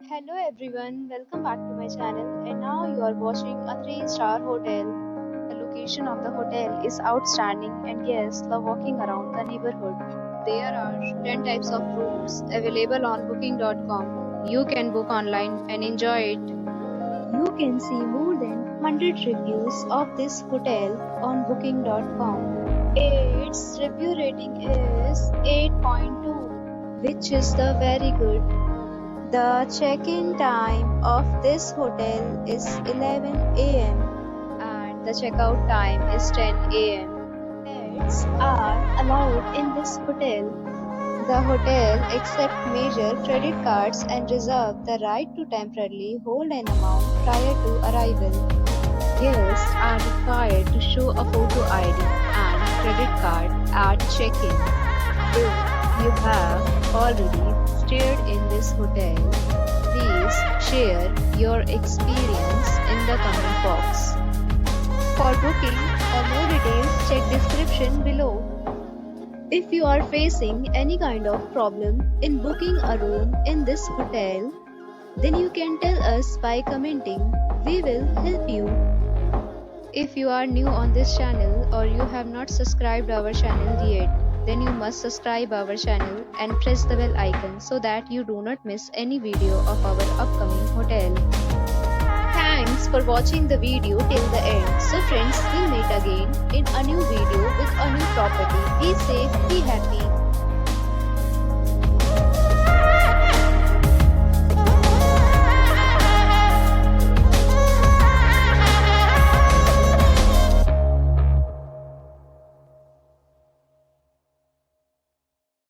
Hello everyone, welcome back to my channel and now you are watching a 3-star hotel. The location of the hotel is outstanding and guests love walking around the neighborhood. There are 10 types of rooms available on booking.com. You can book online and enjoy it. You can see more than 100 reviews of this hotel on booking.com. Its review rating is 8.2, which is the very good. The check-in time of this hotel is 11 a.m. and the checkout time is 10 a.m. Pets are allowed in this hotel. The hotel accepts major credit cards and reserves the right to temporarily hold an amount prior to arrival. Guests are required to show a photo ID and credit card at check-in. If you have already stayed in this hotel, please share your experience in the comment box. For booking or more details, check description below. If you are facing any kind of problem in booking a room in this hotel, then you can tell us by commenting. We will help you. If you are new on this channel or you have not subscribed our channel yet, then you must subscribe our channel and press the bell icon so that you do not miss any video of our upcoming hotel. Thanks for watching the video till the end. So friends, we'll meet again in a new video with a new property. Be safe, be happy.